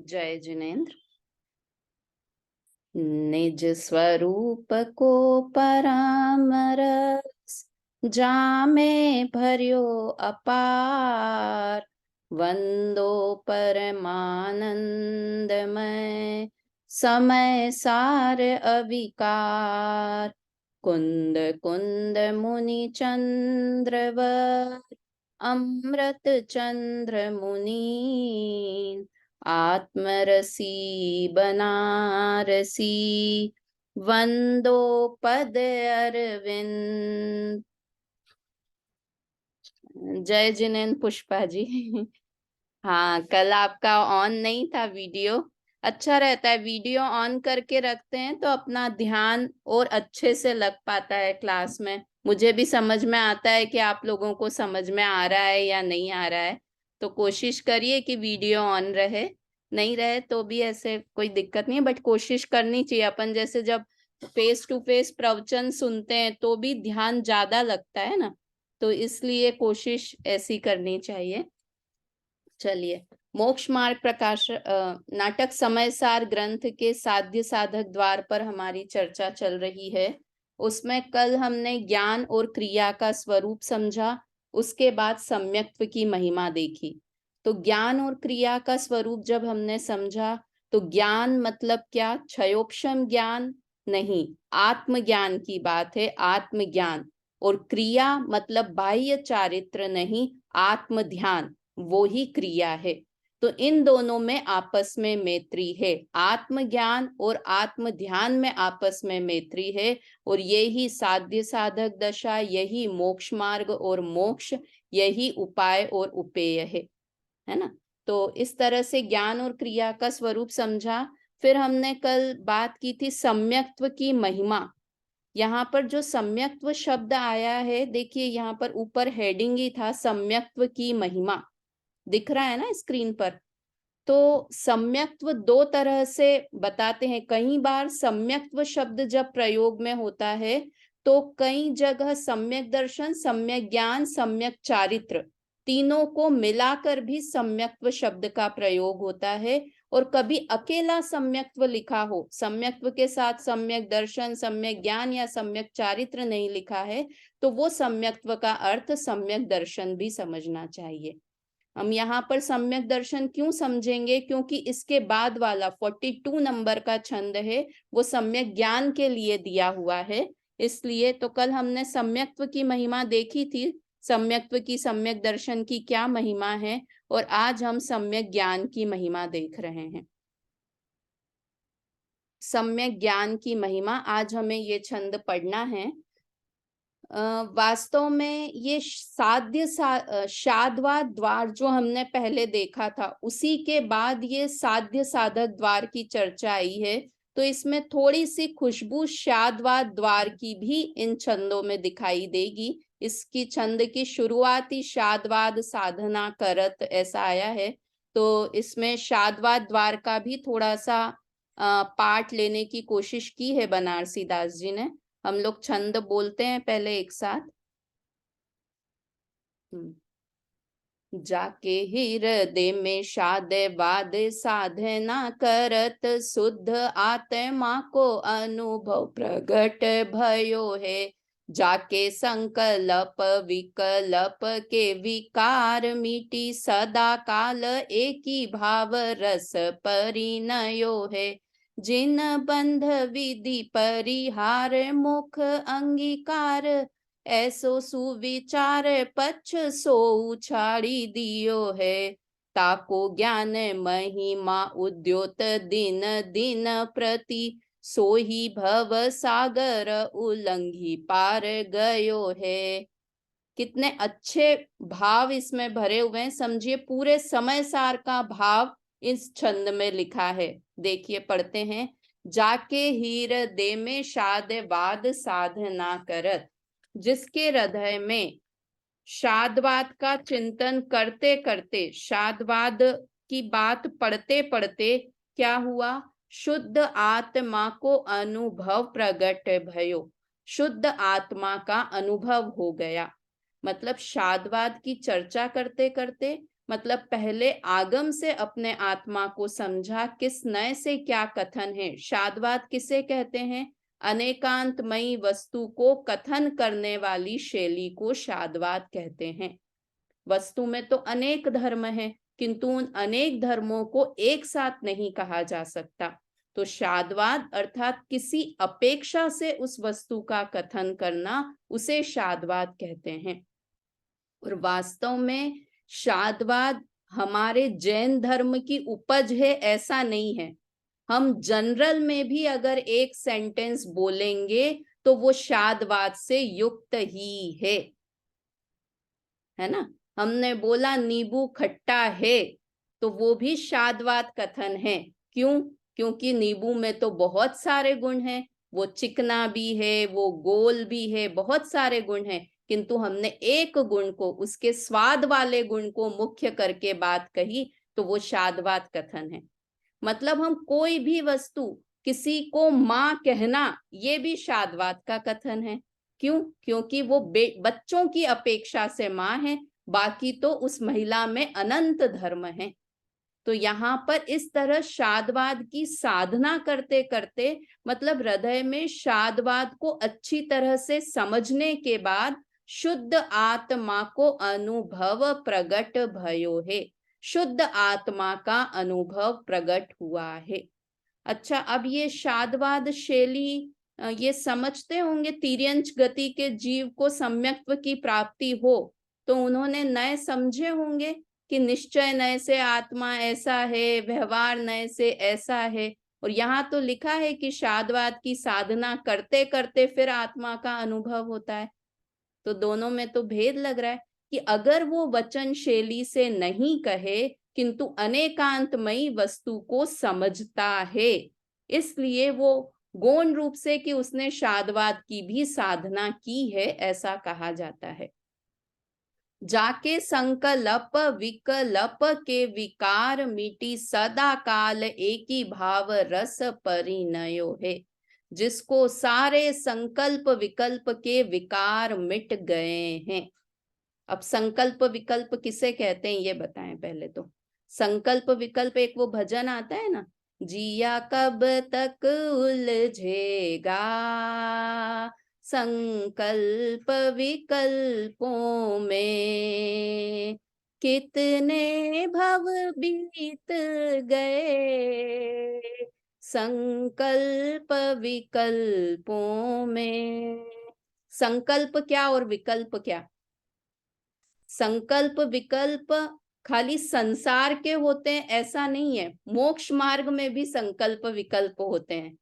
जय जिनेन्द्र। निज स्वरूप को परामरस, जामे भर्यो अपार। वंदो परमानंदमय, समय सार अविकार। कुंद कुंद मुनि चंद्रवर, अमृत चंद्र मुनि। आत्मरसी बनारसी, वंदो पद अरविंद। जय जिनेन्द्र पुष्पा जी। हाँ, कल आपका ऑन नहीं था वीडियो। अच्छा रहता है, वीडियो ऑन करके रखते हैं तो अपना ध्यान और अच्छे से लग पाता है क्लास में। मुझे भी समझ में आता है कि आप लोगों को समझ में आ रहा है या नहीं आ रहा है। तो कोशिश करिए कि वीडियो ऑन रहे, नहीं रहे तो भी ऐसे कोई दिक्कत नहीं है, बट कोशिश करनी चाहिए। अपन जैसे जब फेस टू फेस प्रवचन सुनते हैं तो भी ध्यान ज्यादा लगता है ना, तो इसलिए कोशिश ऐसी करनी चाहिए। चलिए, मोक्ष मार्ग प्रकाश नाटक समय सार ग्रंथ के साध्य साधक द्वार पर हमारी चर्चा चल रही है। उसमें कल हमने ज्ञान और क्रिया का स्वरूप समझा, उसके बाद सम्यक्त्व की महिमा देखी। तो ज्ञान और क्रिया का स्वरूप जब हमने समझा तो ज्ञान मतलब क्या? क्षयोक्षम ज्ञान नहीं, आत्मज्ञान की बात है, आत्मज्ञान। और क्रिया मतलब बाह्य चारित्र नहीं, आत्म ध्यान, वो ही क्रिया है। तो इन दोनों में आपस में मैत्री है, आत्मज्ञान और आत्म ध्यान में आपस में मैत्री है। और यही साध्य साधक दशा, यही मोक्ष मार्ग और मोक्ष, यही उपाय और उपेय है ना। तो इस तरह से ज्ञान और क्रिया का स्वरूप समझा। फिर हमने कल बात की थी सम्यक्त्व की महिमा। यहाँ पर जो सम्यक्त्व शब्द आया है, देखिए यहाँ पर ऊपर हेडिंग ही था, सम्यक्त्व की महिमा दिख रहा है ना स्क्रीन पर। तो सम्यक्त्व दो तरह से बताते हैं। कई बार सम्यक्त्व शब्द जब प्रयोग में होता है तो कई जगह सम्यक दर्शन, सम्यक ज्ञान, सम्यक चारित्र, तीनों को मिलाकर भी सम्यक्त्व शब्द का प्रयोग होता है। और कभी अकेला सम्यक्त्व लिखा हो, सम्यक्त्व के साथ सम्यक दर्शन, सम्यक ज्ञान या सम्यक चारित्र नहीं लिखा है, तो वो सम्यक्त्व का अर्थ सम्यक दर्शन भी समझना चाहिए। हम यहाँ पर सम्यक दर्शन क्यों समझेंगे? क्योंकि इसके बाद वाला 42 नंबर का छंद है वो सम्यक ज्ञान के लिए दिया हुआ है, इसलिए। तो कल हमने सम्यक्त्व की महिमा देखी थी, सम्यक्त्व की, सम्यक दर्शन की क्या महिमा है, और आज हम सम्यक ज्ञान की महिमा देख रहे हैं। सम्यक ज्ञान की महिमा, आज हमें ये छंद पढ़ना है। वास्तव में ये शाद्वा द्वार जो हमने पहले देखा था, उसी के बाद ये साध्य साधक द्वार की चर्चा आई है। तो इसमें थोड़ी सी खुशबू शाद्वा द्वार की भी इन छंदों में दिखाई देगी। इसकी छंद की शुरुआत ही शाद्वाद साधना करत ऐसा आया है। तो इसमें शाद्वाद द्वार का भी थोड़ा सा पाठ लेने की कोशिश की है बनारसी दास जी ने। हम लोग छंद बोलते हैं पहले एक साथ। जाके हृदय में शादवाद साधना करत, शुद्ध आत्मा को अनुभव प्रगट भयो है। जाके संकल्प विकल्प के विकार मिटी, सदा काल एकी भाव रस परिणयो है। जिन बंध विधि परिहार मुख अंगीकार, ऐसो सुविचार पक्ष सो उछाड़ी दियो है। ताको ज्ञान महिमा उद्योत दिन दिन प्रति, सोही भव सागर उल्लंघी पार गयो है। कितने अच्छे भाव इसमें भरे हुए हैं, समझिए पूरे समय सार का भाव इस छंद में लिखा है। देखिए, पढ़ते हैं। जाके हृदय में शादवाद साधना करत, जिसके हृदय में शादवाद का चिंतन करते करते, शादवाद की बात पढ़ते पढ़ते क्या हुआ? शुद्ध आत्मा को अनुभव प्रगट भयो, शुद्ध आत्मा का अनुभव हो गया। मतलब शादवाद की चर्चा करते करते मतलब पहले आगम से अपने आत्मा को समझा, किस नए से क्या कथन है। शादवाद किसे कहते हैं? अनेकांतमयी वस्तु को कथन करने वाली शैली को शादवाद कहते हैं। वस्तु में तो अनेक धर्म हैं, किंतु उन अनेक धर्मों को एक साथ नहीं कहा जा सकता। तो शादवाद अर्थात किसी अपेक्षा से उस वस्तु का कथन करना, उसे शादवाद कहते हैं। और वास्तव में शादवाद हमारे जैन धर्म की उपज है ऐसा नहीं है। हम जनरल में भी अगर एक सेंटेंस बोलेंगे तो वो शादवाद से युक्त ही है ना। हमने बोला नींबू खट्टा है, तो वो भी शादवाद कथन है। क्यों? क्योंकि नींबू में तो बहुत सारे गुण हैं, वो चिकना भी है, वो गोल भी है, बहुत सारे गुण हैं, किंतु हमने एक गुण को, उसके स्वाद वाले गुण को मुख्य करके बात कही, तो वो शादवाद कथन है। मतलब हम कोई भी वस्तु, किसी को माँ कहना, ये भी शादवाद का कथन है। क्यों? क्योंकि वो बच्चों की अपेक्षा से माँ है, बाकी तो उस महिला में अनंत धर्म है। तो यहाँ पर इस तरह शादवाद की साधना करते करते, मतलब हृदय में शादवाद को अच्छी तरह से समझने के बाद शुद्ध आत्मा को अनुभव प्रगट भयो है। शुद्ध आत्मा का अनुभव प्रकट हुआ है। अच्छा, अब ये शादवाद शैली ये समझते होंगे, तिर्यंच गति के जीव को सम्यक्त्व की प्राप्ति हो, तो उन्होंने नए समझे होंगे कि निश्चय नए से आत्मा ऐसा है, व्यवहार नए से ऐसा है। और यहाँ तो लिखा है कि शादवाद की साधना करते करते फिर आत्मा का अनुभव होता है। तो दोनों में तो भेद लग रहा है कि अगर वो वचन शैली से नहीं कहे, किंतु अनेकांतमयी वस्तु को समझता है, इसलिए वो गौण रूप से कि उसने शादवाद की भी साधना की है, ऐसा कहा जाता है। जाके संकल्प विकल्प के विकार मिटी, सदा काल एक ही भाव रस परिणयो है। जिसको सारे संकल्प विकल्प के विकार मिट गए हैं। अब संकल्प विकल्प किसे कहते हैं ये बताएं पहले तो। संकल्प विकल्प एक वो भजन आता है ना, जिया कब तक उलझेगा संकल्प विकल्पों में, कितने भव बीत गए संकल्प विकल्पों में। संकल्प क्या और विकल्प क्या? संकल्प विकल्प खाली संसार के होते हैं ऐसा नहीं है, मोक्ष मार्ग में भी संकल्प विकल्प होते हैं।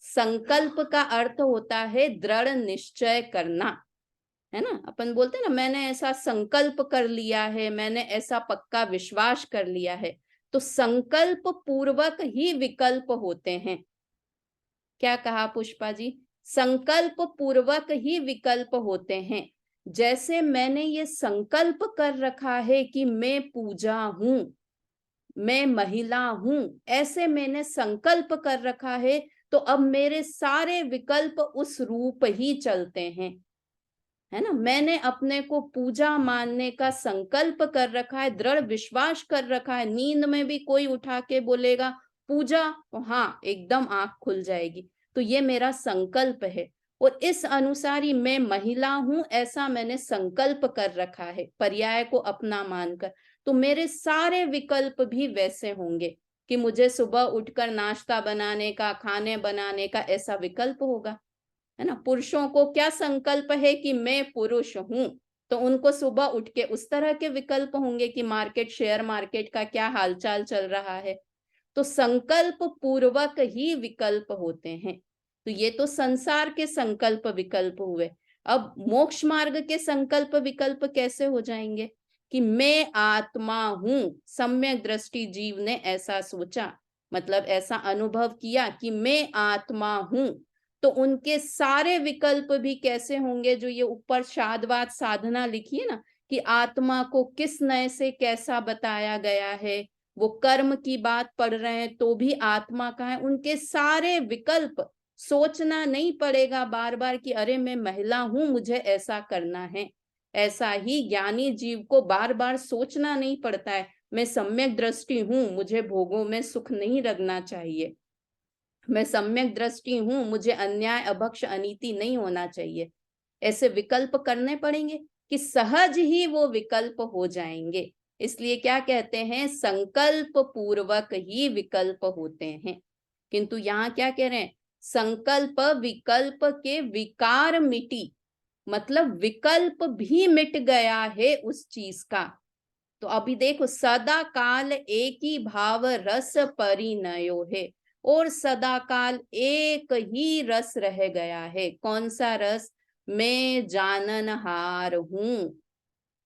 संकल्प का अर्थ होता है दृढ़ निश्चय करना, है ना। अपन बोलते हैं ना, मैंने ऐसा संकल्प कर लिया है, मैंने ऐसा पक्का विश्वास कर लिया है। तो संकल्प पूर्वक ही विकल्प होते हैं। क्या कहा पुष्पा जी? संकल्प पूर्वक ही विकल्प होते हैं। जैसे मैंने ये संकल्प कर रखा है कि मैं पूजा हूं, मैं महिला हूं, ऐसे मैंने संकल्प कर रखा है, तो अब मेरे सारे विकल्प उस रूप ही चलते हैं, है ना। मैंने अपने को पूजा मानने का संकल्प कर रखा है, दृढ़ विश्वास कर रखा है। नींद में भी कोई उठा के बोलेगा पूजा, तो हाँ, एकदम आंख खुल जाएगी। तो ये मेरा संकल्प है, और इस अनुसार ही मैं महिला हूं, ऐसा मैंने संकल्प कर रखा है पर्याय को अपना मानकर। तो मेरे सारे विकल्प भी वैसे होंगे कि मुझे सुबह उठकर नाश्ता बनाने का, खाने बनाने का ऐसा विकल्प होगा, है ना। पुरुषों को क्या संकल्प है कि मैं पुरुष हूं, तो उनको सुबह उठ के उस तरह के विकल्प होंगे कि मार्केट, शेयर मार्केट का क्या हालचाल चल रहा है। तो संकल्प पूर्वक ही विकल्प होते हैं। तो ये तो संसार के संकल्प विकल्प हुए। अब मोक्ष मार्ग के संकल्प विकल्प कैसे हो जाएंगे कि मैं आत्मा हूं, सम्यक दृष्टि जीव ने ऐसा सोचा, मतलब ऐसा अनुभव किया कि मैं आत्मा हूं, तो उनके सारे विकल्प भी कैसे होंगे, जो ये ऊपर शादवाद साधना लिखी है ना, कि आत्मा को किस नए से कैसा बताया गया है। वो कर्म की बात पढ़ रहे हैं तो भी आत्मा का है, उनके सारे विकल्प, सोचना नहीं पड़ेगा बार बार कि अरे मैं महिला हूं, मुझे ऐसा करना है। ऐसा ही ज्ञानी जीव को बार बार सोचना नहीं पड़ता है, मैं सम्यक दृष्टि हूँ, मुझे भोगों में सुख नहीं रखना चाहिए, मैं सम्यक दृष्टि हूँ, मुझे अन्याय अभक्ष अनीति नहीं होना चाहिए। ऐसे विकल्प करने पड़ेंगे कि सहज ही वो विकल्प हो जाएंगे। इसलिए क्या कहते हैं, संकल्प पूर्वक ही विकल्प होते हैं। किंतु यहाँ क्या कह रहे हैं, संकल्प विकल्प के विकार मिटी, मतलब विकल्प भी मिट गया है उस चीज का। तो अभी देखो, सदा काल एक ही भाव रस परिणयो है, और सदा काल एक ही रस रह गया है। कौन सा रस, मैं जाननहार हूं,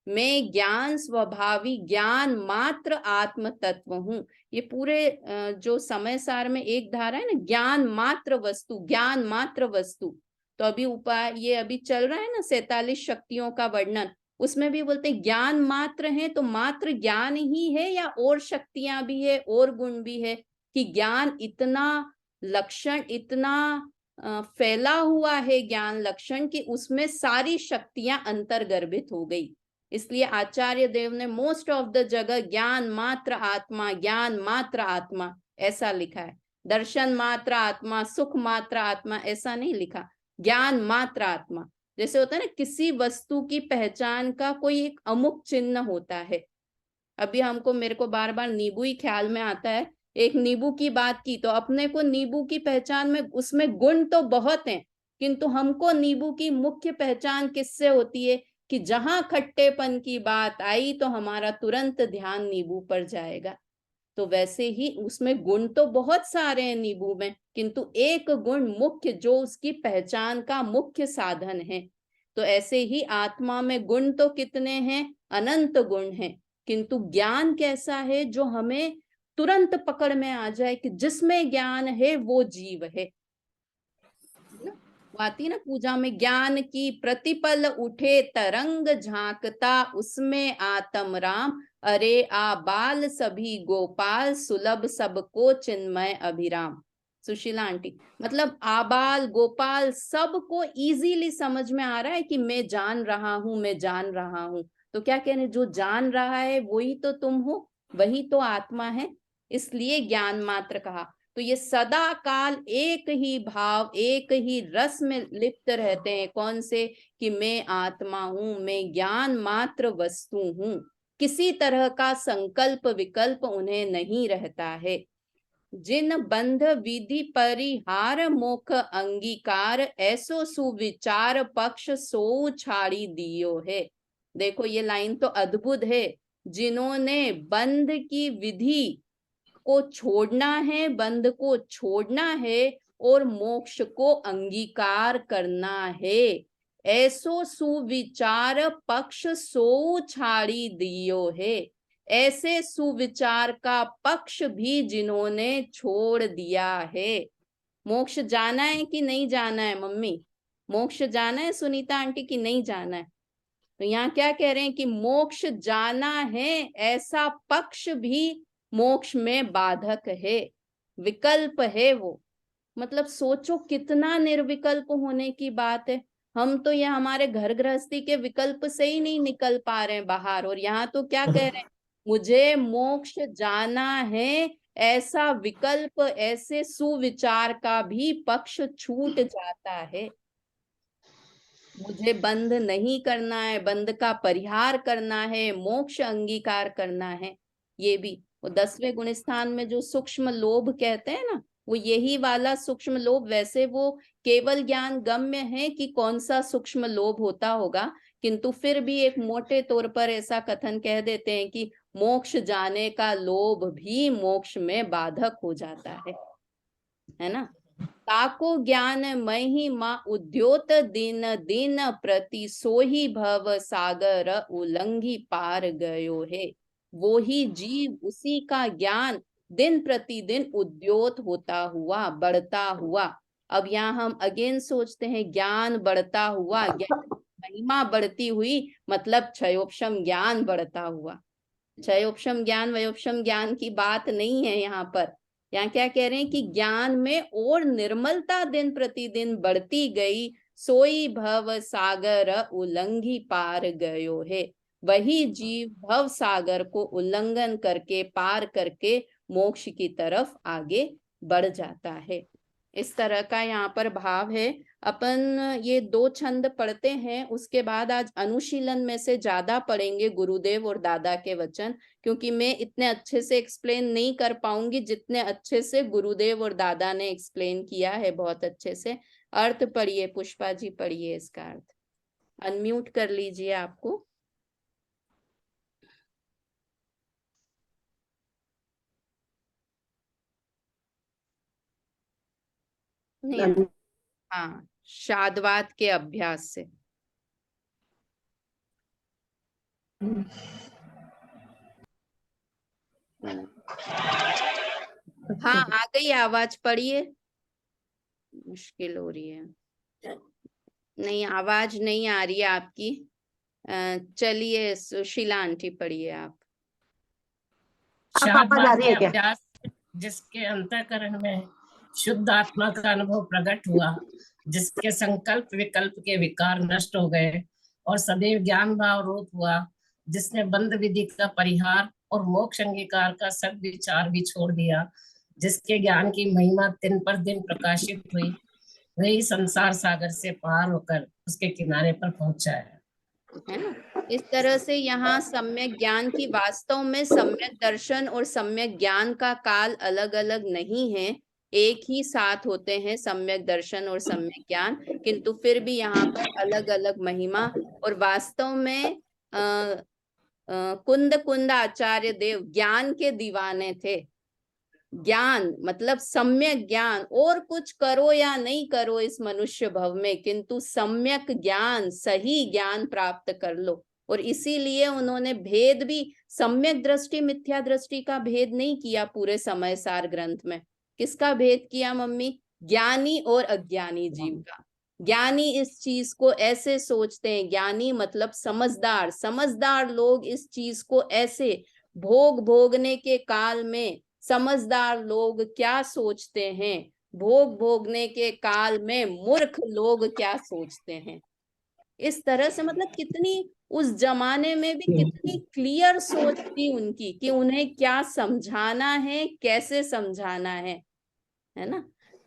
मैं ज्ञान स्वभावी ज्ञान मात्र आत्म तत्व हूं। ये पूरे जो समय सार में एक धारा है ना, ज्ञान मात्र वस्तु, ज्ञान मात्र वस्तु। तो अभी उपाय ये अभी चल रहा है ना 47 शक्तियों का वर्णन, उसमें भी बोलते हैं ज्ञान मात्र है, तो मात्र ज्ञान ही है या और शक्तियां भी है और गुण भी है, कि ज्ञान इतना लक्षण, इतना फैला हुआ है ज्ञान लक्षण, कि उसमें सारी शक्तियां अंतर्गर्भित हो गई। इसलिए आचार्य देव ने मोस्ट ऑफ द जगह ज्ञान मात्र आत्मा, ज्ञान मात्र आत्मा ऐसा लिखा है। दर्शन मात्र आत्मा, सुख मात्र आत्मा ऐसा नहीं लिखा, ज्ञान मात्र आत्मा। जैसे होता है ना, किसी वस्तु की पहचान का कोई एक अमुक चिन्ह होता है। अभी हमको, मेरे को बार बार नींबू ही ख्याल में आता है। एक नींबू की बात की तो अपने को नींबू की पहचान में उसमें गुण तो बहुत हैं, किंतु हमको नींबू की मुख्य पहचान किससे होती है, कि जहां खट्टेपन की बात आई तो हमारा तुरंत ध्यान नींबू पर जाएगा। तो वैसे ही उसमें गुण तो बहुत सारे हैं नींबू में, किंतु एक गुण मुख्य जो उसकी पहचान का मुख्य साधन है। तो ऐसे ही आत्मा में गुण तो कितने हैं, अनंत गुण हैं, किंतु ज्ञान कैसा है जो हमें तुरंत पकड़ में आ जाए कि जिसमें ज्ञान है वो जीव है। वो आती है ना पूजा में, ज्ञान की प्रतिपल उठे तरंग झांकता, उसमें आत्म राम, अरे आ बाल सभी गोपाल, सुलभ सबको चिन्मय अभिराम। सुशीला आंटी, मतलब आबाल गोपाल सबको इजीली समझ में आ रहा है कि मैं जान रहा हूं, मैं जान रहा हूं। तो क्या कहने, जो जान रहा है वही तो तुम हो, वही तो आत्मा है, इसलिए ज्ञान मात्र कहा। तो ये सदा काल एक ही भाव, एक ही रस में लिप्त रहते हैं। कौन से, कि मैं आत्मा हूं, मैं ज्ञान मात्र वस्तु हूं, किसी तरह का संकल्प विकल्प उन्हें नहीं रहता है। जिन बंध विधि परिहार मोख अंगीकार, ऐसो सुविचार पक्ष सो छाड़ी दियो है। देखो ये लाइन तो अद्भुत है, जिन्होंने बंध की विधि को छोड़ना है, बंध को छोड़ना है और मोक्ष को अंगीकार करना है, ऐसो सुविचार पक्ष सो छाड़ी दियो है। ऐसे सुविचार का पक्ष भी जिन्होंने छोड़ दिया है। मोक्ष जाना है कि नहीं जाना है मम्मी, मोक्ष जाना है सुनीता आंटी की नहीं जाना है? तो यहाँ क्या कह रहे हैं कि मोक्ष जाना है, ऐसा पक्ष भी मोक्ष में बाधक है, विकल्प है वो। मतलब सोचो कितना निर्विकल्प होने की बात है। हम तो ये हमारे घर गृहस्थी के विकल्प से ही नहीं निकल पा रहे हैं बाहर, और यहाँ तो क्या कह रहे हैं, मुझे मोक्ष जाना है, ऐसा विकल्प, ऐसे सुविचार का भी पक्ष छूट जाता है। मुझे बंध नहीं करना है, बंध का परिहार करना है, मोक्ष अंगीकार करना है। ये भी वो 10वें गुण स्थान में जो सूक्ष्म लोभ कहते हैं ना, वो यही वाला सूक्ष्म लोभ। वैसे वो केवल ज्ञान गम्य है कि कौन सा सूक्ष्म लोभ होता होगा, किंतु फिर भी एक मोटे तौर पर ऐसा कथन कह देते हैं कि मोक्ष जाने का लोभ भी मोक्ष में बाधक हो जाता है ना। ताको ज्ञान महिमा उद्योत, दिन दिन प्रति सोही भव सागर उल्लंघी पार गयो है। वो ही जीव, उसी का ज्ञान दिन प्रतिदिन उद्योत होता हुआ, बढ़ता हुआ। अब यहाँ हम अगेन सोचते हैं, ज्ञान बढ़ता हुआ, ज्ञान महिमा बढ़ती हुई, मतलब क्षयोपशम ज्ञान बढ़ता हुआ। क्षयोपशम ज्ञान वयोपशम ज्ञान की बात नहीं है यहाँ पर। यहाँ क्या कह रहे हैं कि ज्ञान में और निर्मलता दिन प्रतिदिन बढ़ती गई, सोई भव सागर उल्लंघी पार गयो है। वही जीव भव सागर को उल्लंघन करके पार करके मोक्ष की तरफ आगे बढ़ जाता है। इस तरह का यहाँ पर भाव है। अपन ये 2 छंद पढ़ते हैं, उसके बाद आज अनुशीलन में से ज्यादा पढ़ेंगे गुरुदेव और दादा के वचन, क्योंकि मैं इतने अच्छे से एक्सप्लेन नहीं कर पाऊंगी जितने अच्छे से गुरुदेव और दादा ने एक्सप्लेन किया है, बहुत अच्छे से। अर्थ पढ़िए पुष्पा जी, पढ़िए इसका अर्थ। अनम्यूट कर लीजिए आपको। नहीं, हाँ, शादवाद के अभ्यास से। हाँ, आ गई आवाज, पढ़िए। मुश्किल हो रही है, नहीं आवाज नहीं आ रही है आपकी। चलिए सुशीला आंटी, पढ़िए आप। शादवाद के अभ्यास जिसके अंतःकरण में शुद्ध आत्मा का अनुभव प्रकट हुआ, जिसके संकल्प विकल्प के विकार नष्ट हो गए और सदैव ज्ञान भाव रूप हुआ, जिसने बंध विधि का परिहार और मोक्ष अंगीकार का सब विचार भी छोड़ दिया, जिसके ज्ञान की महिमा दिन पर दिन प्रकाशित हुई, वही संसार सागर से पार होकर उसके किनारे पर पहुंचा है ना। इस तरह से यहाँ सम्यक ज्ञान की, वास्तव में सम्यक दर्शन और सम्यक ज्ञान का काल अलग अलग नहीं है, एक ही साथ होते हैं सम्यक दर्शन और सम्यक ज्ञान, किंतु फिर भी यहाँ पर अलग अलग महिमा। और वास्तव में कुंद कुंद आचार्य देव ज्ञान के दीवाने थे। ज्ञान मतलब सम्यक ज्ञान, और कुछ करो या नहीं करो इस मनुष्य भव में, किंतु सम्यक ज्ञान, सही ज्ञान प्राप्त कर लो। और इसीलिए उन्होंने भेद भी, सम्यक दृष्टि मिथ्या दृष्टि का भेद नहीं किया पूरे समय सार ग्रंथ में। किसका भेद किया मम्मी? ज्ञानी और अज्ञानी जीव का। ज्ञानी इस चीज को ऐसे सोचते हैं, ज्ञानी मतलब समझदार, समझदार लोग इस चीज को ऐसे, भोग भोगने के काल में समझदार लोग क्या सोचते हैं, भोग भोगने के काल में मूर्ख लोग क्या सोचते हैं। इस तरह से मतलब कितनी, उस जमाने में भी कितनी क्लियर सोच थी उनकी कि उन्हें क्या समझाना है, कैसे समझाना है ना।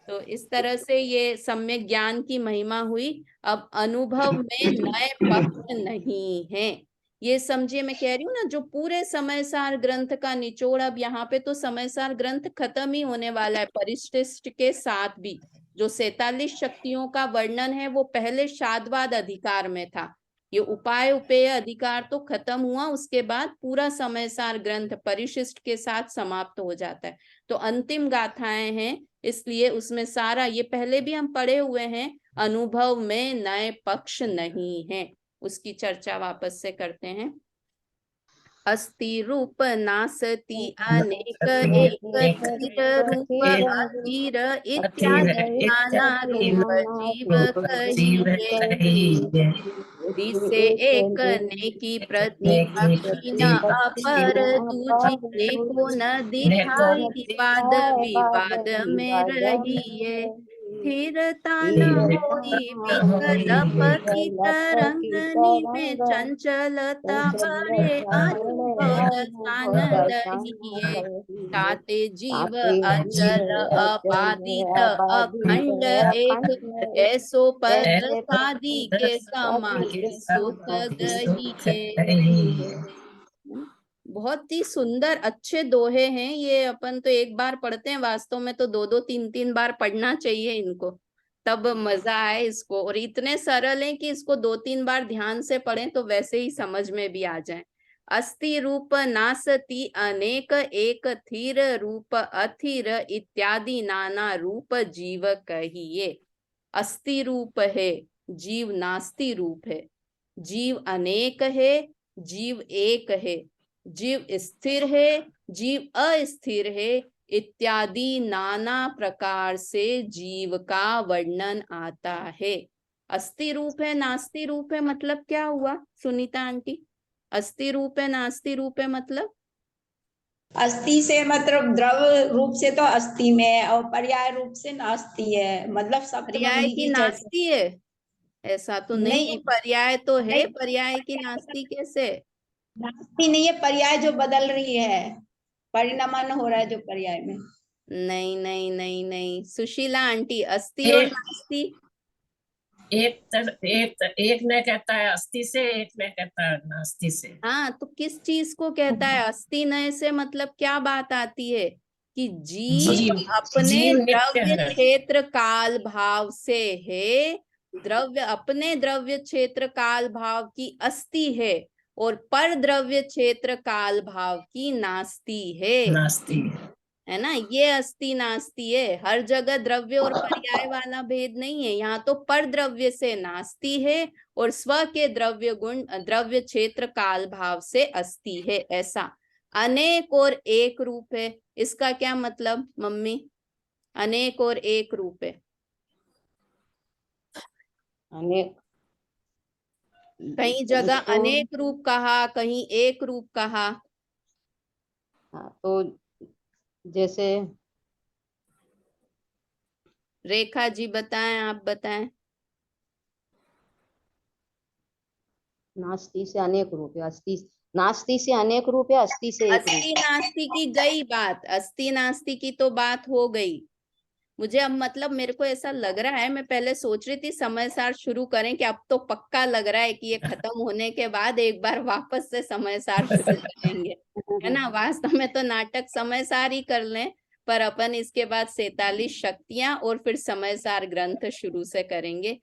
तो इस तरह से ये सम्यक ज्ञान की महिमा हुई। अब अनुभव में नए पक्ष नहीं है, ये समझिए। मैं कह रही हूँ ना, जो पूरे समय सार ग्रंथ का निचोड़, अब यहाँ पे तो समय सार ग्रंथ खत्म ही होने वाला है परिशिष्ट के साथ भी। जो 47 शक्तियों का वर्णन है वो पहले शादवाद अधिकार में था, ये उपाय उपेय अधिकार तो खत्म हुआ, उसके बाद पूरा समय सार ग्रंथ परिशिष्ट के साथ समाप्त हो जाता है। तो अंतिम गाथाएं हैं, इसलिए उसमें सारा, ये पहले भी हम पढ़े हुए हैं, अनुभव में नए पक्ष नहीं है, उसकी चर्चा वापस से करते हैं। अस्ति रूप नासति अनेक एक स्थिर रूप अधीर इत्यादि नाना रूप जीव कहिए। दिसे एक नेकी प्रतिपक्षी न अपर दूजी देखो न दिखाई, वाद विवाद में रहिए। स्थिरता न होई विकल पतित रंगनी में, चंचलता बढ़े अनुभव दशा न रहिए। ताते जीव अचल अबाधित अखंड एक, ऐसो पर सादी के समाधि सुख गहिए। बहुत ही सुंदर अच्छे दोहे हैं ये। अपन तो एक बार पढ़ते हैं, वास्तव में तो 2-2 3-3 बार पढ़ना चाहिए इनको, तब मजा आए इसको। और इतने सरल हैं कि इसको 2-3 बार ध्यान से पढ़ें तो वैसे ही समझ में भी आ जाए। अस्ति रूप नासति अनेक एक थीर रूप अथीर इत्यादि नाना रूप जीव कहिए। अस्ति रूप है जीव, नास्ति रूप है जीव, अनेक है जीव एक है, जीव स्थिर है जीव अस्थिर है, इत्यादि नाना प्रकार से जीव का वर्णन आता है। अस्ति रूप है नास्ति रूप है मतलब क्या हुआ सुनीता आंटी? अस्ति रूप है नास्ति रूप है मतलब, अस्थि से मतलब द्रव रूप से तो अस्थि में, और पर्याय रूप से नास्ति है, मतलब सप्तम पर्याय की नास्ति है। ऐसा तो नहीं है, नहीं, पर्याय तो है, नहीं, पर्याय की नास्ती कैसे? नास्ती नहीं है, पर्याय जो बदल रही है, परिणमन हो रहा है जो पर्याय में। नहीं नहीं नहीं नहीं, सुशीला आंटी, अस्ति और नास्ती। एक ने कहता है अस्थि से, एक ने कहता है नास्ति से। हाँ, तो किस चीज को कहता है अस्ति नय से? मतलब क्या बात आती है कि जीव जीव अपने जीव नित्य द्रव्य है। क्षेत्र काल भाव से है, द्रव्य अपने द्रव्य क्षेत्र काल भाव की अस्ति है, और पर द्रव्य क्षेत्र काल भाव की नास्ती है नास्ति ना? ये अस्ति नास्ति है, हर जगह द्रव्य और पर्याय वाला भेद नहीं है। यहाँ तो पर द्रव्य से नास्ति है और स्व के द्रव्य गुण द्रव्य क्षेत्र काल भाव से अस्ति है। ऐसा अनेक और एक रूप है, इसका क्या मतलब मम्मी? अनेक और एक रूप है। अनेक, कहीं जगह इसको अनेक रूप कहा, कहीं एक रूप कहा। हाँ, तो जैसे रेखा जी बताएं, आप बताएं। नास्ति से अनेक रूप है, अस्ति नास्ति से अनेक रूप है, अस्ति से एक अस्ति रूप नास्ति की गई बात, अस्ति नास्ति की तो बात हो गई। मुझे अब मतलब मेरे को ऐसा लग रहा है, मैं पहले सोच रही थी समय सार शुरू करें, कि अब तो पक्का लग रहा है कि ये खत्म होने के बाद एक बार वापस से समय सार शुरू करेंगे, है ना? वास्तव में तो नाटक समय सार ही कर लें, पर अपन इसके बाद 47 शक्तियां और फिर समय सार ग्रंथ शुरू से करेंगे।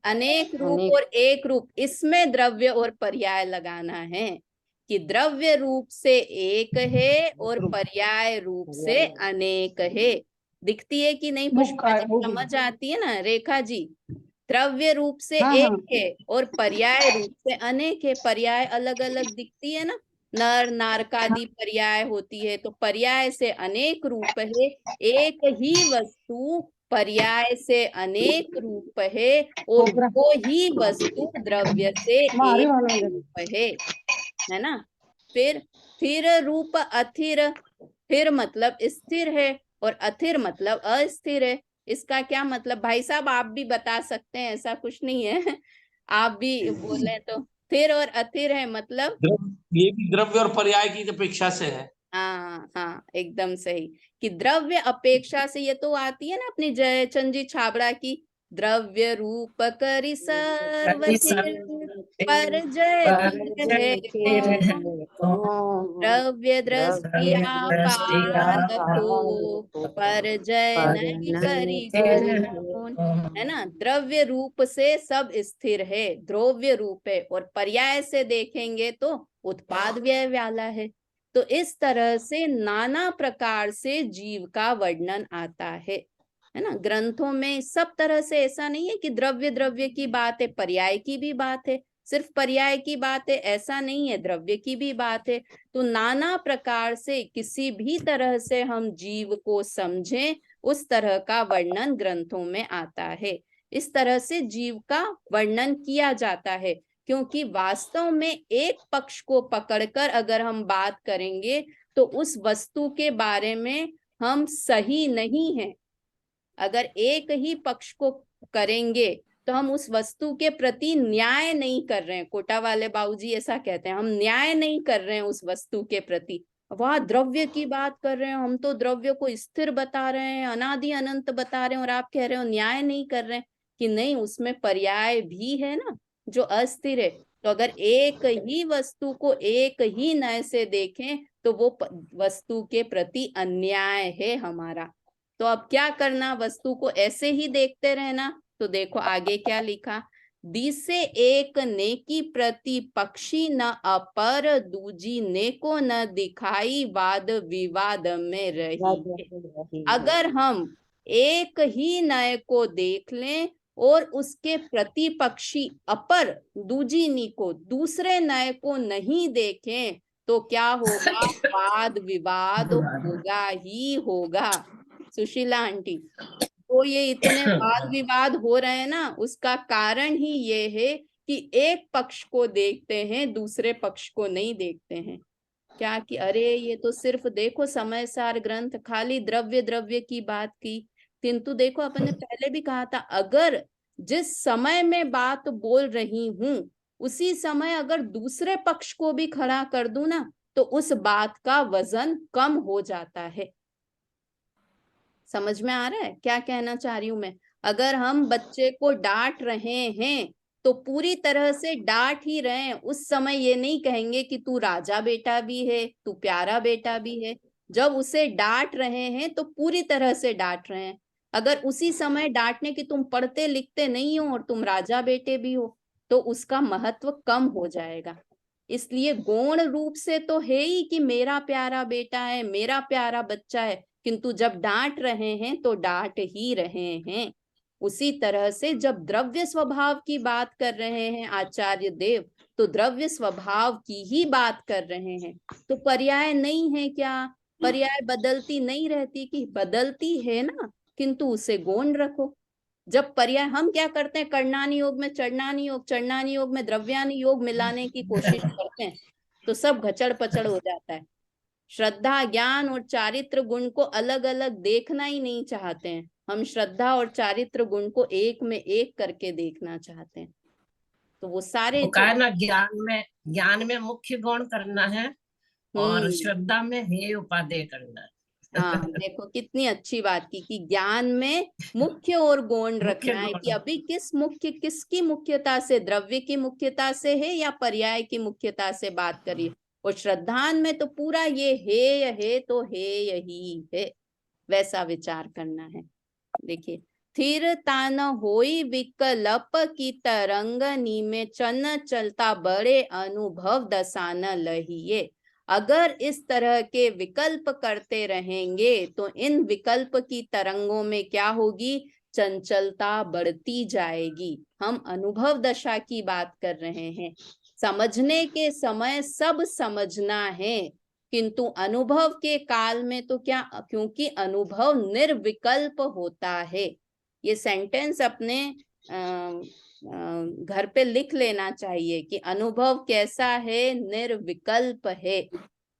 अनेक रूप अनेक, और एक रूप, इसमें द्रव्य और पर्याय लगाना है कि द्रव्य रूप से एक है और पर्याय रूप से अनेक है। दिखती है कि नहीं पुष्पा जी? समझ आती है ना रेखा जी? द्रव्य रूप से एक है और पर्याय रूप से अनेक है। पर्याय अलग अलग दिखती है ना, नर नारकादि पर्याय होती है, तो पर्याय से अनेक रूप है। एक ही वस्तु पर्याय से अनेक रूप है और वो ही वस्तु द्रव्य से एक रूप है ना? फिर रूप अथिर, फिर मतलब स्थिर है और अथिर मतलब अस्थिर है। इसका क्या मतलब भाई साहब? आप भी बता सकते हैं, ऐसा कुछ नहीं है आप भी बोले तो। स्थिर और अथिर है मतलब, ये भी द्रव्य और पर्याय की अपेक्षा से है। हाँ हाँ एकदम सही, कि द्रव्य अपेक्षा से। ये तो आती है ना अपनी जयचंद जी छाबड़ा की, द्रव्य रूप करि सर्वथिर पर जय फिर है कौन, द्रव्य दृष्टिया पारको पर जय नहीं करी कौन, है ना? द्रव्य रूप से सब स्थिर है, द्रव्य रूप है, और पर्याय से देखेंगे तो उत्पाद व्यय वाला है। तो इस तरह से नाना प्रकार से जीव का वर्णन आता है ना? ग्रंथों में सब तरह से, ऐसा नहीं है कि द्रव्य द्रव्य की बात है, पर्याय की भी बात है, सिर्फ पर्याय की बात है ऐसा नहीं है, द्रव्य की भी बात है। तो नाना प्रकार से किसी भी तरह से हम जीव को समझें, उस तरह का वर्णन ग्रंथों में आता है। इस तरह से जीव का वर्णन किया जाता है, क्योंकि वास्तव में एक पक्ष को पकड़कर अगर हम बात करेंगे तो उस वस्तु के बारे में हम सही नहीं हैं। अगर एक ही पक्ष को करेंगे तो हम उस वस्तु के प्रति न्याय नहीं कर रहे हैं। कोटा वाले बाबूजी ऐसा कहते हैं, हम न्याय नहीं कर रहे हैं उस वस्तु के प्रति। वह द्रव्य की बात कर रहे हैं, हम तो द्रव्य को स्थिर बता रहे हैं, अनादि अनंत बता रहे हैं, और आप कह रहे हो न्याय नहीं कर रहे हैं, कि नहीं उसमें पर्याय भी है ना जो अस्थिर है। तो अगर एक ही वस्तु को एक ही नय से देखें तो वो वस्तु के प्रति अन्याय है हमारा। तो अब क्या करना, वस्तु को ऐसे ही देखते रहना? तो देखो आगे क्या लिखा, दिसे एक नेकी प्रति पक्षी न अपर, दूजी नेको न दिखाई वाद विवाद में रही। अगर हम एक ही नय को देख लें और उसके प्रतिपक्षी अपर दूजी नी को, दूसरे नय को नहीं देखें, तो क्या होगा? वाद विवाद होगा ही होगा। सुशीला आंटी, तो ये इतने वाद विवाद हो रहे हैं ना, उसका कारण ही ये है कि एक पक्ष को देखते हैं, दूसरे पक्ष को नहीं देखते हैं। क्या कि अरे ये तो सिर्फ देखो समय सार ग्रंथ खाली द्रव्य द्रव्य की बात की, किंतु देखो अपन ने पहले भी कहा था, अगर जिस समय में बात बोल रही हूं उसी समय अगर दूसरे पक्ष को भी खड़ा कर दूं ना तो उस बात का वजन कम हो जाता है। समझ में आ रहा है क्या कहना चाह रही हूं मैं? अगर हम बच्चे को डांट रहे हैं तो पूरी तरह से डांट ही रहे हैं, उस समय ये नहीं कहेंगे कि तू राजा बेटा भी है, तू प्यारा बेटा भी है। जब उसे डांट रहे हैं तो पूरी तरह से डांट रहे हैं। अगर उसी समय डांटने की तुम पढ़ते लिखते नहीं हो और तुम राजा बेटे भी हो तो उसका महत्व कम हो जाएगा। इसलिए गौण रूप से तो है ही कि मेरा प्यारा बेटा है, मेरा प्यारा बच्चा है, किंतु जब डांट रहे हैं तो डांट ही रहे हैं। उसी तरह से जब द्रव्य स्वभाव की बात कर रहे हैं आचार्य देव तो द्रव्य स्वभाव की ही बात कर रहे हैं। तो पर्याय नहीं है क्या? पर्याय बदलती नहीं रहती कि बदलती है ना, किंतु उसे गौण रखो। जब पर्याय हम क्या करते हैं, कर्णानी योग में चढ़नानी योग, चढ़नानी योग में द्रव्यानी योग मिलाने की कोशिश करते हैं तो सब घचड़ पचड़ हो जाता है। श्रद्धा ज्ञान और चारित्र गुण को अलग अलग देखना ही नहीं चाहते हैं, हम श्रद्धा और चारित्र गुण को एक में एक करके देखना चाहते हैं। तो वो सारे वो कहा ना, ज्ञान में मुख्य गौण करना है और श्रद्धा में हेय उपादेय करना है। हाँ देखो कितनी अच्छी बात की कि ज्ञान में मुख्य और गौण रखना है कि अभी किसकी मुख्यता से, द्रव्य की मुख्यता से है या पर्याय की मुख्यता से बात करिए। और श्रद्धान में तो पूरा ये है तो है यही है, वैसा विचार करना है। देखिए, स्थिरता न होई विकल्प की तरंगनी में चन चलता बड़े अनुभव दशा न लहिए। अगर इस तरह के विकल्प करते रहेंगे तो इन विकल्प की तरंगों में क्या होगी? चंचलता बढ़ती जाएगी। हम अनुभव दशा की बात कर रहे हैं। समझने के समय सब समझना है, किंतु अनुभव के काल में तो क्या, क्योंकि अनुभव निर्विकल्प होता है। ये सेंटेंस अपने घर पे लिख लेना चाहिए कि अनुभव कैसा है? निर्विकल्प है।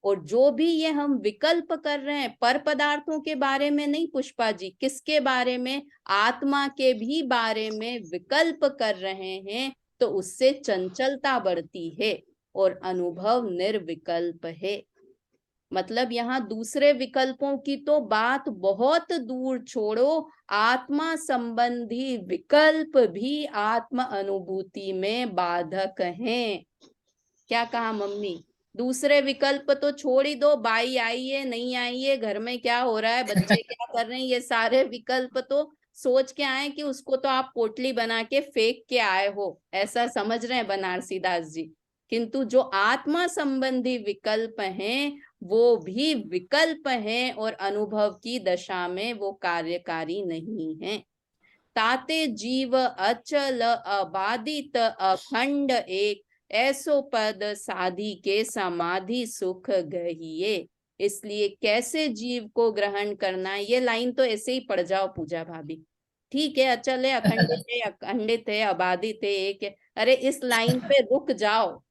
और जो भी ये हम विकल्प कर रहे हैं पर पदार्थों के बारे में नहीं पुष्पा जी, किसके बारे में? आत्मा के भी बारे में विकल्प कर रहे हैं तो उससे चंचलता बढ़ती है और अनुभव निर्विकल्प है। मतलब यहाँ दूसरे विकल्पों की तो बात बहुत दूर छोड़ो, आत्मा संबंधी विकल्प भी आत्म अनुभूति में बाधक हैं। क्या कहा मम्मी? दूसरे विकल्प तो छोड़ ही दो, बाई आई है नहीं आई है, घर में क्या हो रहा है, बच्चे क्या कर रहे हैं, ये सारे विकल्प तो सोच के आए कि उसको तो आप पोटली बना के फेंक के आए हो, ऐसा समझ रहे हैं बनारसी दास जी। किंतु जो आत्मा संबंधी विकल्प हैं वो भी विकल्प हैं और अनुभव की दशा में वो कार्यकारी नहीं है। ताते जीव अचल अबाधित अखंड एक, ऐसो पद साधी के समाधि सुख गहिए। इसलिए कैसे जीव को ग्रहण करना, ये लाइन तो ऐसे ही पढ़ जाओ पूजा भाभी। ठीक है, अचल है, अखंडित है, अबाधित है, एक है। अरे इस लाइन पे रुक जाओ,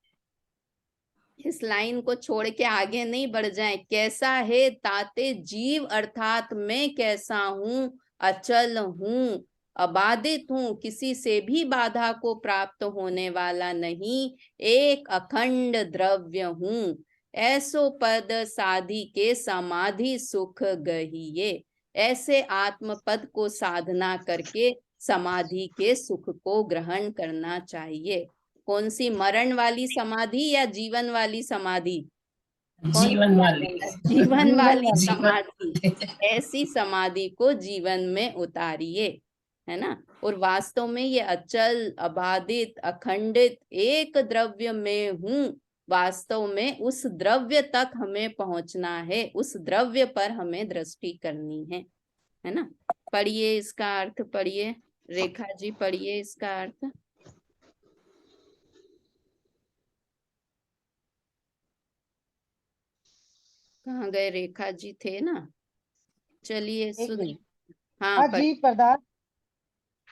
इस लाइन को छोड़ के आगे नहीं बढ़ जाए। कैसा है? ताते जीव अर्थात मैं कैसा हूं? अचल हूं, अबाधित हूं, किसी से भी बाधा को प्राप्त होने वाला नहीं, एक अखंड द्रव्य हूं। ऐसो पद साधी के समाधि सुख गहिए। ऐसे आत्म पद को साधना करके समाधि के सुख को ग्रहण करना चाहिए। कौन सी? मरण वाली समाधि या जीवन वाली समाधि? जीवन वाली। जीवन वाली समाधि। ऐसी समाधि को जीवन में उतारिए, है ना। और वास्तव में ये अचल अबाधित अखंडित एक द्रव्य में हूं, वास्तव में उस द्रव्य तक हमें पहुंचना है, उस द्रव्य पर हमें दृष्टि करनी है ना। पढ़िए इसका अर्थ, पढ़िए रेखा जी, पढ़िए इसका अर्थ। कहाँ गए? रेखा जी थे ना, चलिए सुनिए। हाँ जीव पदार्थ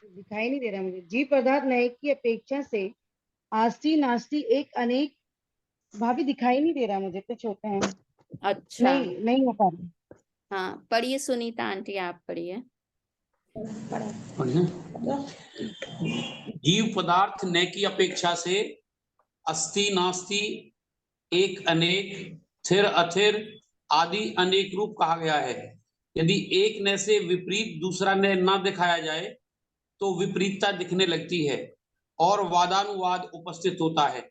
दिखाई नहीं दे रहा मुझे। जीव पदार्थ नए की अपेक्षा से आस्ती नास्ती एक अनेक भाभी दिखाई नहीं दे रहा मुझे, कुछ होता है। अच्छा नहीं हो पा रहा। हाँ पढ़िए सुनीता आंटी, आप पढ़िए। बढ़िया। जीव पदार्थ न की अपेक्षा से अस्ति नास्ति, एक अनेक, थिर अथिर आदि अनेक रूप कहा गया है। यदि एक न से विपरीत दूसरा न ना दिखाया जाए तो विपरीतता दिखने लगती है और वादानुवाद उपस्थित होता है।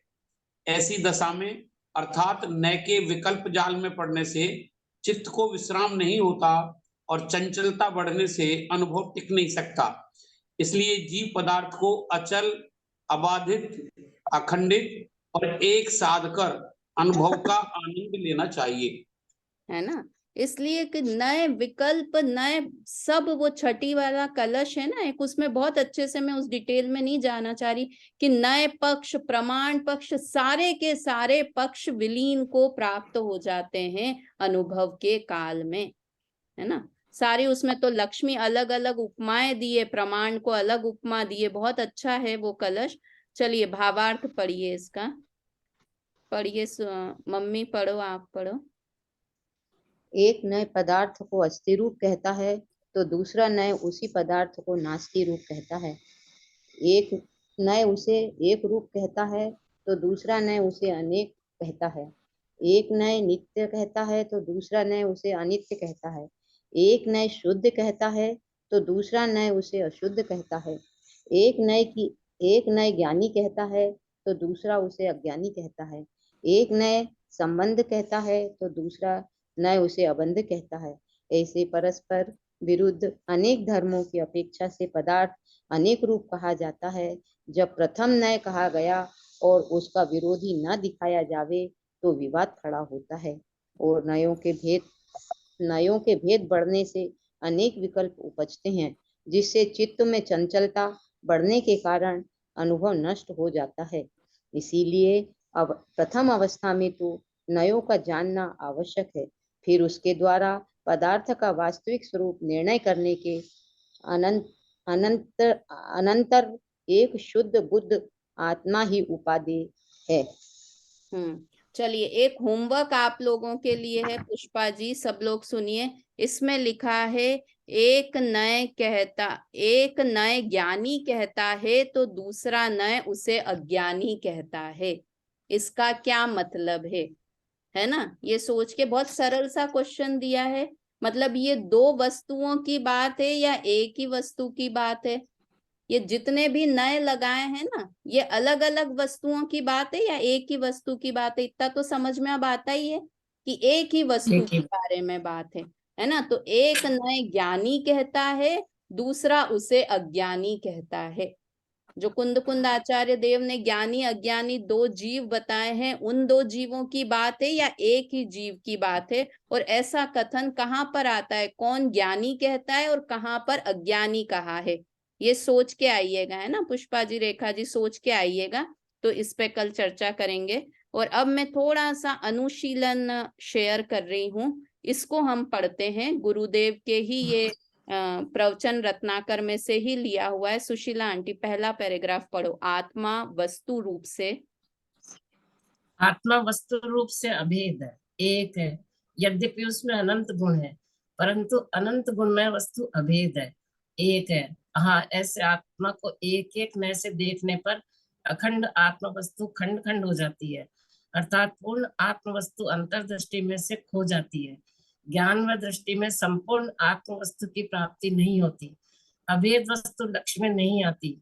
ऐसी दशा में अर्थात न के विकल्प जाल में पड़ने से चित्त को विश्राम नहीं होता और चंचलता बढ़ने से अनुभव टिक नहीं सकता। इसलिए जीव पदार्थ को अचल, अबाधित, अखंडित और एक साध कर अनुभव का आनंद लेना चाहिए, है ना। इसलिए कि नए विकल्प, नए सब, वो छठी वाला कलश है ना एक, उसमें बहुत अच्छे से, मैं उस डिटेल में नहीं जाना चाह रही, कि नए पक्ष, प्रमाण पक्ष, सारे के सारे पक्ष विलीन को प्राप्त हो जाते हैं अनुभव के काल में, है ना। सारी उसमें तो लक्ष्मी अलग अलग उपमाएं दिए, प्रमाण को अलग उपमा दिए, बहुत अच्छा है वो कलश। चलिए भावार्थ पढ़िए इसका, पढ़िए मम्मी, पढ़ो, आप पढ़ो। एक नए पदार्थ को अस्थि रूप कहता है तो दूसरा नए उसी पदार्थ को नास्ति रूप कहता है। एक नए उसे एक रूप कहता है तो दूसरा नए उसे अनेक कहता है। एक नए नित्य कहता है तो दूसरा नए उसे अनित्य कहता है। एक नए शुद्ध कहता है तो दूसरा नए उसे अशुद्ध कहता है। एक नए ज्ञानी कहता है तो दूसरा उसे अज्ञानी कहता है। एक नए संबंध कहता है तो दूसरा नए उसे अबंध कहता है। ऐसे परस्पर विरुद्ध अनेक धर्मों की अपेक्षा से पदार्थ अनेक रूप कहा जाता है। जब प्रथम नय कहा गया और उसका विरोधी न दिखाया जावे तो विवाद खड़ा होता है और नयों के भेद बढ़ने से अनेक विकल्प उपजते हैं, जिससे चित्त में चंचलता बढ़ने के कारण अनुभव नष्ट हो जाता है। इसीलिए अब प्रथम अवस्था में तो नयों का जानना आवश्यक है, फिर उसके द्वारा पदार्थ का वास्तविक स्वरूप निर्णय करने के अनंतर एक शुद्ध बुद्ध आत्मा ही उपादेय है। चलिए एक होमवर्क आप लोगों के लिए है, पुष्पा जी सब लोग सुनिए। इसमें लिखा है एक नए ज्ञानी कहता है तो दूसरा नए उसे अज्ञानी कहता है। इसका क्या मतलब है ना। ये सोच के, बहुत सरल सा क्वेश्चन दिया है, मतलब ये दो वस्तुओं की बात है या एक ही वस्तु की बात है। ये जितने भी नए लगाए हैं ना, ये अलग अलग वस्तुओं की बात है या एक ही वस्तु की बात है। इतना तो समझ में अब आता ही है कि एक ही वस्तु के बारे में बात है ना। तो एक नए ज्ञानी कहता है, दूसरा उसे अज्ञानी कहता है। जो कुंद आचार्य देव ने ज्ञानी अज्ञानी दो जीव बताए हैं, उन दो जीवों की बात है या एक ही जीव की बात है। और ऐसा कथन कहाँ पर आता है, कौन ज्ञानी कहता है और कहाँ पर अज्ञानी कहा है, ये सोच के आइएगा, है ना पुष्पा जी, रेखा जी, सोच के आइएगा। तो इस पे कल चर्चा करेंगे। और अब मैं थोड़ा सा अनुशीलन शेयर कर रही हूँ, इसको हम पढ़ते हैं, गुरुदेव के ही ये प्रवचन रत्नाकर में से ही लिया हुआ है। सुशीला आंटी पहला पैराग्राफ पढ़ो। आत्मा वस्तु रूप से, आत्मा वस्तु रूप से अभेद है, एक है। यद्यपि उसमें अनंत गुण है, परंतु अनंत गुण में वस्तु अभेद है, एक है। हाँ, ऐसे आत्मा को एक एक नए से देखने पर अखंड आत्मा वस्तु खंड खंड हो जाती है, अर्थात पूर्ण आत्म वस्तु अंतर्दृष्टि में से खो जाती है। ज्ञान व दृष्टि में संपूर्ण आत्म वस्तु की प्राप्ति नहीं होती। अभेद वस्तु लक्ष्य में नहीं आती।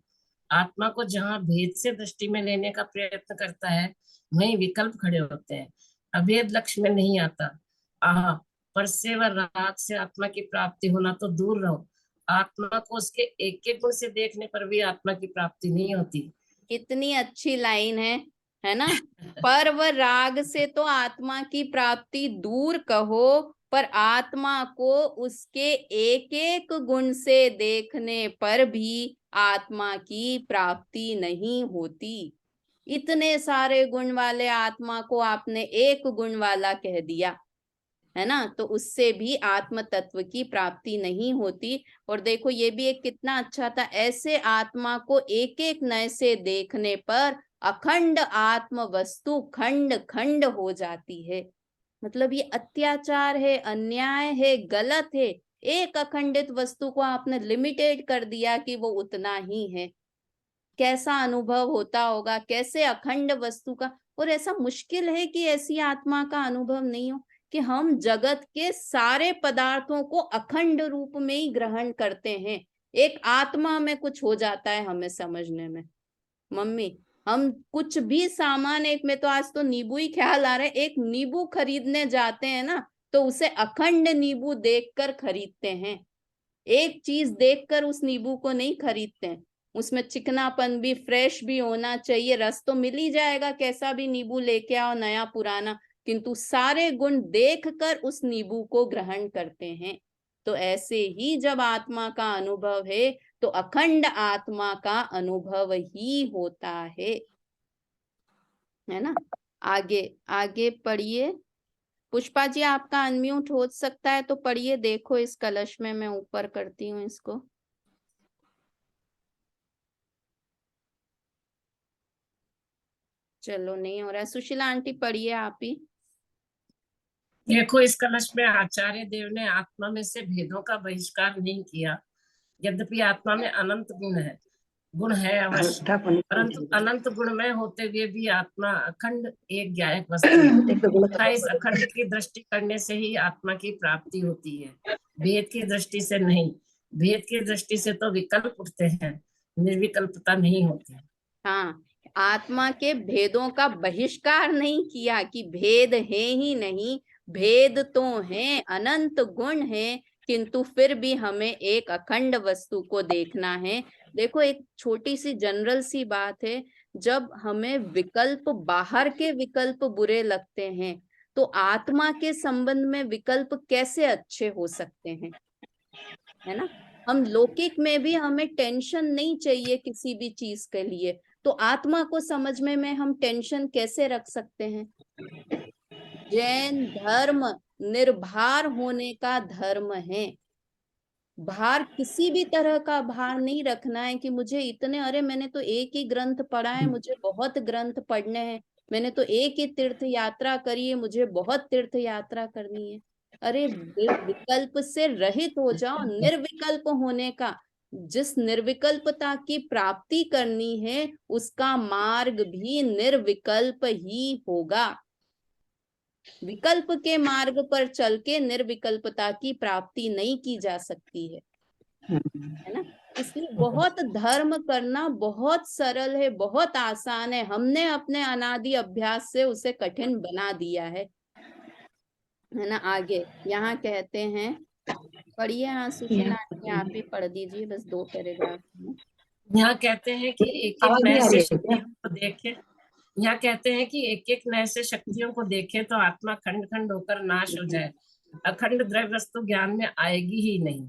आत्मा को जहाँ भेद से दृष्टि में लेने का प्रयत्न करता है, वहीं विकल्प खड़े होते हैं। अभेद लक्ष्य में नहीं आता। आह, पर से व राग से आत्मा की प्राप्ति होना तो दूर रहो, आत्मा को उसके एक एक गुण से देखने पर भी आत्मा की प्राप्ति नहीं होती। कितनी अच्छी लाइन है ना। पर व राग से तो आत्मा की प्राप्ति दूर कहो, पर आत्मा को उसके एक एक गुण से देखने पर भी आत्मा की प्राप्ति नहीं होती। इतने सारे गुण वाले आत्मा को आपने एक गुण वाला कह दिया, है ना, तो उससे भी आत्म तत्व की प्राप्ति नहीं होती। और देखो ये भी एक कितना अच्छा था, ऐसे आत्मा को एक एक नए से देखने पर अखंड आत्म वस्तु खंड खंड हो जाती है। मतलब ये अत्याचार है, अन्याय है, गलत है एक अखंडित वस्तु को आपने लिमिटेड कर दिया कि वो उतना ही है। कैसा अनुभव होता होगा, कैसे अखंड वस्तु का। और ऐसा मुश्किल है कि ऐसी आत्मा का अनुभव नहीं हो कि हम जगत के सारे पदार्थों को अखंड रूप में ही ग्रहण करते हैं। एक आत्मा में कुछ हो जाता है हमें समझने में। मम्मी, हम कुछ भी सामान, एक में तो आज तो नींबू ही ख्याल आ रहा है, एक नींबू खरीदने जाते हैं ना, तो उसे अखंड नींबू देखकर खरीदते हैं। एक चीज देखकर उस नींबू को नहीं खरीदते हैं। उसमें चिकनापन भी, फ्रेश भी होना चाहिए। रस तो मिल ही जाएगा, कैसा भी नींबू लेके आओ, नया पुराना, किंतु सारे गुण देखकर उस नींबू को ग्रहण करते हैं। तो ऐसे ही जब आत्मा का अनुभव है तो अखंड आत्मा का अनुभव ही होता है ना। आगे आगे पढ़िए। पुष्पा जी, आपका अनम्यूट हो सकता है तो पढ़िए। देखो इस कलश में मैं ऊपर करती हूँ इसको। चलो नहीं हो रहा है। सुशीला आंटी पढ़िए आप ही। देखो, इस कलश में आचार्य देव ने आत्मा में से भेदों का बहिष्कार नहीं किया। यद्यपि आत्मा में अनंत गुण है अवश्य, परंतु अनंत गुणमय होते हुए भी आत्मा अखंड एक ज्ञायक वस्तु है तथा इस अखंड की दृष्टि करने से ही आत्मा की प्राप्ति होती है, भेद की दृष्टि से नहीं। भेद की दृष्टि से तो विकल्प उठते हैं, निर्विकल्पता नहीं होती। हाँ, आत्मा के भेदों का बहिष्कार नहीं किया कि भेद है ही नहीं। भेद तो हैं, अनंत गुण है, किंतु फिर भी हमें एक अखंड वस्तु को देखना है। देखो, एक छोटी सी जनरल सी बात है, जब हमें विकल्प, बाहर के विकल्प बुरे लगते हैं, तो आत्मा के संबंध में विकल्प कैसे अच्छे हो सकते हैं, है ना। हम लौकिक में भी हमें टेंशन नहीं चाहिए किसी भी चीज के लिए, तो आत्मा को समझने में हम टेंशन कैसे रख सकते हैं। जैन धर्म निर्भार होने का धर्म है। भार, किसी भी तरह का भार नहीं रखना है कि मुझे इतने, अरे मैंने तो एक ही ग्रंथ पढ़ा है, मुझे बहुत ग्रंथ पढ़ने हैं। मैंने तो एक ही तीर्थ यात्रा करी है, मुझे बहुत तीर्थ यात्रा करनी है। अरे विकल्प से रहित हो जाओ, निर्विकल्प होने का। जिस निर्विकल्पता की प्राप्ति करनी है उसका मार्ग भी निर्विकल्प ही होगा। विकल्प के मार्ग पर चल के निर्विकल्पता की प्राप्ति नहीं की जा सकती है ना। इसलिए बहुत धर्म करना बहुत सरल है, बहुत आसान है। हमने अपने अनादि अभ्यास से उसे कठिन बना दिया है ना। आगे यहाँ कहते हैं, पढ़िए। हाँ सुशीला आंटी, आप ही पढ़ दीजिए, बस 2 पैराग्राफ में। यहाँ कहते हैं कि एक एक नए से शक्तियों को देखे यहाँ कहते हैं कि एक एक नए से शक्तियों को देखे तो आत्मा खंड खंड होकर नाश हो जाए। अखंड द्रव्य वस्तु ज्ञान में आएगी ही नहीं।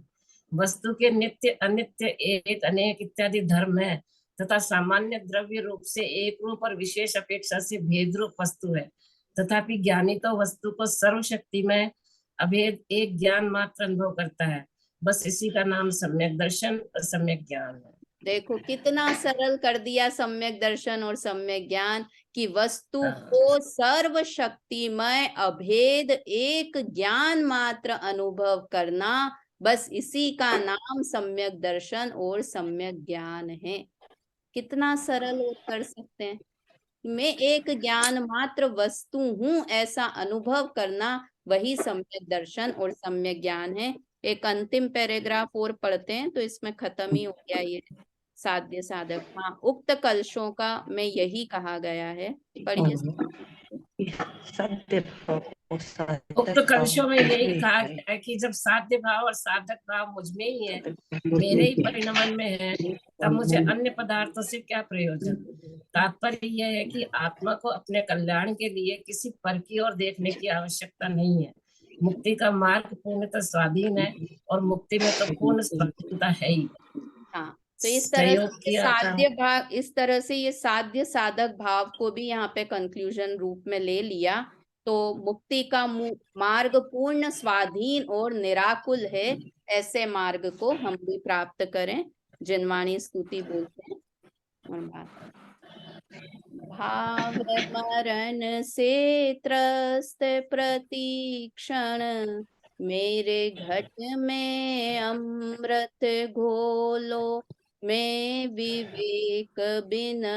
वस्तु के नित्य अनित्य, एक अनेक इत्यादि धर्म है तथा सामान्य द्रव्य रूप से एक रूप और विशेष अपेक्षा से भेद रूप वस्तु है। तथापि ज्ञानी तो वस्तु को सर्वशक्तिमय अभेद एक ज्ञान मात्र अनुभव करता है। बस इसी का नाम सम्यक दर्शन और सम्यक ज्ञान है। देखो कितना सरल कर दिया सम्यक दर्शन और सम्यक ज्ञान, कि वस्तु को सर्वशक्तिमय अभेद एक ज्ञान मात्र अनुभव करना, बस इसी का नाम सम्यक दर्शन और सम्यक ज्ञान है। कितना सरल और कर सकते हैं। मैं एक ज्ञान मात्र वस्तु हूं ऐसा अनुभव करना, वही सम्यक दर्शन और सम्यक ज्ञान है। एक अंतिम पैराग्राफ और पढ़ते हैं तो इसमें खत्म ही हो गया ये साध्य साधक। हाँ, उक्त कलशों का में यही कहा गया है। पढ़िए। उक्त कलशों में यही कहा गया है कि जब साध्य भाव और साधक भाव मुझ में ही है, मेरे ही परिणमन में है, तब मुझे अन्य पदार्थों से क्या प्रयोजन। तात्पर्य यह है कि आत्मा को अपने कल्याण के लिए किसी पर की ओर देखने की आवश्यकता नहीं है। मुक्ति का मार्ग पूर्णतः स्वाधीन है और मुक्ति में तो पूर्ण स्वाधीनता है ही। हाँ, तो इस तरह से साध्य भाव, इस तरह से ये साध्य साधक भाव को भी यहाँ पे कंक्लूजन रूप में ले लिया। तो मुक्ति का मार्ग पूर्ण स्वाधीन और निराकुल है, ऐसे मार्ग को हम भी प्राप्त करें। जिनवाणी स्तुति बोलते हैं। और बात, भाव मरण से त्रस्त प्रतिक्षण मेरे घट में अमृत घोलो, मैं विवेक बिन